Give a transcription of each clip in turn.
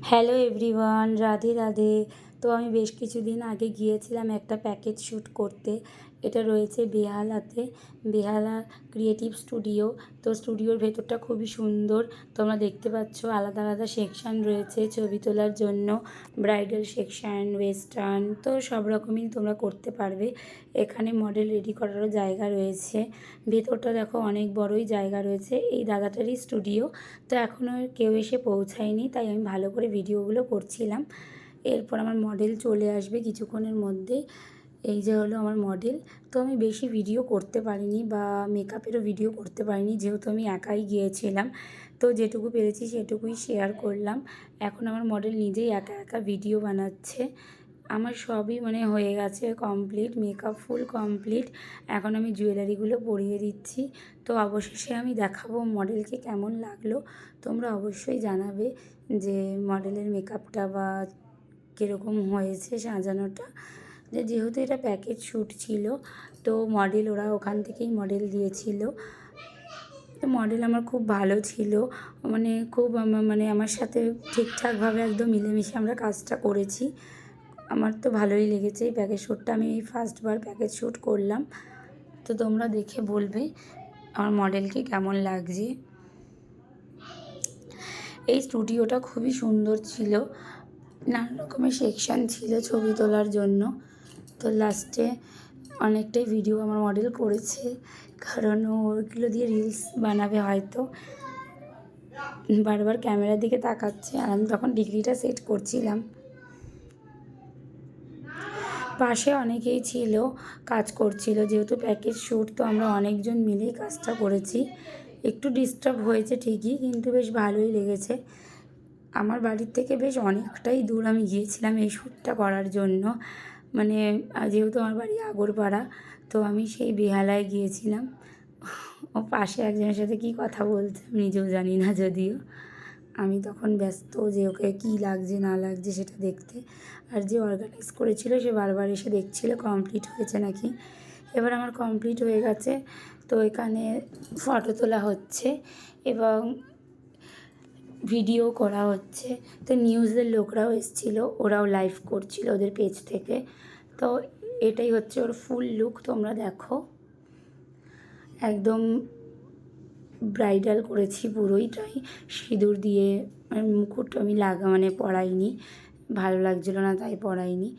Hello everyone, Radhe Radhe. তো আমি বেশ কিছুদিন আগে গিয়েছিলাম একটা প্যাকেজ শ্যুট করতে। এটা রয়েছে বেহালাতে, বেহালা ক্রিয়েটিভ স্টুডিও। তো স্টুডিওর ভেতরটা খুবই সুন্দর, তোমরা দেখতে পাচ্ছ। আলাদা আলাদা সেকশান রয়েছে ছবি তোলার জন্য, ব্রাইডাল সেকশান, ওয়েস্টার্ন, তো সব রকমই তোমরা করতে পারবে। এখানে মডেল রেডি করারও জায়গা রয়েছে। ভেতরটা দেখো অনেক বড়ই জায়গা রয়েছে। এই দাদাটারই স্টুডিও। তো এখনও কেউ এসে পৌঁছায়নি, তাই আমি ভালো করে ভিডিওগুলো করছিলাম। এরপর আমার মডেল চলে আসবে কিছুক্ষণের মধ্যেই। এই যে হলো আমার মডেল। তো আমি বেশি ভিডিও করতে পারিনি বা মেকআপেরও ভিডিও করতে পারিনি, যেহেতু আমি একাই গিয়েছিলাম। তো যেটুকু পেরেছি সেটুকুই শেয়ার করলাম। এখন আমার মডেল নিজেই একা একা ভিডিও বানাচ্ছে। আমার সবই হয়ে গেছে কমপ্লিট, মেকআপ ফুল কমপ্লিট। এখন আমি জুয়েলারিগুলো পরিয়ে দিচ্ছি। তো অবশেষে আমি দেখাবো মডেলকে কেমন লাগলো। তোমরা অবশ্যই জানাবে যে মডেলের মেকআপটা বা কীরকম হয়েছে সাজানোটা। যেহেতু এটা প্যাকেজ শ্যুট ছিল, তো মডেল ওরা ওখান থেকেই মডেল দিয়েছিল। তো মডেল আমার খুব ভালো ছিল, খুব আমার সাথে ঠিকঠাকভাবে একদম মিলেমিশে আমরা কাজটা করেছি। আমার তো ভালোই লেগেছে এই প্যাকেজ শ্যুটটা। আমি এই ফার্স্টবার প্যাকেজ শ্যুট করলাম। তো তোমরা দেখে বলবে আমার মডেলকে কেমন লাগছে। এই স্টুডিওটা খুবই সুন্দর ছিল, নানা রকমের সেকশান ছিল ছবি তোলার জন্য। তো লাস্টে অনেকটাই ভিডিও আমার মডেল করেছে, কারণ ওইগুলো দিয়ে রিলস বানাবে হয়তো। বারবার ক্যামেরার দিকে তাকাচ্ছে, আর আমি তখন ডিগ্রিটা সেট করছিলাম। পাশে অনেকেই ছিল, কাজ করছিল, যেহেতু প্যাকেজ শ্যুট, তো আমরা অনেকজন মিলেই কাজটা করেছি। একটু ডিস্টার্ব হয়েছে ঠিকই, কিন্তু বেশ ভালোই লেগেছে। আমার বাড়ির থেকে বেশ অনেকটাই দূর আমি গিয়েছিলাম এই শ্যুটটা করার জন্য। যেহেতু আমার বাড়ি আগরপাড়া, তো আমি সেই বেহালায় গিয়েছিলাম। ও পাশে একজনের সাথে কী কথা বলছে আমি নিজেও জানি না, যদিও আমি তখন ব্যস্ত যে ওকে কী লাগছে না লাগছে সেটা দেখতে। আর যে অর্গানাইজ করেছিল সে বারবার এসে দেখছিল কমপ্লিট হয়েছে নাকি। এবার আমার কমপ্লিট হয়ে গেছে। তো এখানে ফটো তোলা হচ্ছে এবং ভিডিও করা হচ্ছে। তো নিউজের লোকরাও এসেছিলো, ওরাও লাইভ করছিল ওদের পেজ থেকে। তো এটাই হচ্ছে ওর ফুল লুক, তোমরা দেখো। একদম ব্রাইডাল করেছি পুরোইটাই, সিঁদুর দিয়ে। মুকুট আমি পরাইনি, ভালো লাগছিলো না তাই পরাইনি।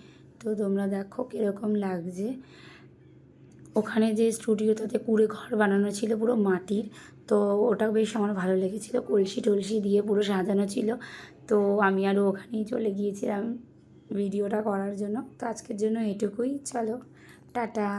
তো তোমরা দেখো কীরকম লাগছে। ওখানে যে স্টুডিওটাতে কুঁড়ে ঘর বানানো ছিল পুরো মাটির, তো ওটা বেশ আমার ভালো লেগেছিলো। কলসি টলসি দিয়ে পুরো সাজানো ছিল। তো আমি আরও ওখানেই চলে গিয়েছিলাম ভিডিওটা করার জন্য। তো আজকের জন্য এটুকুই, চলো টাটা।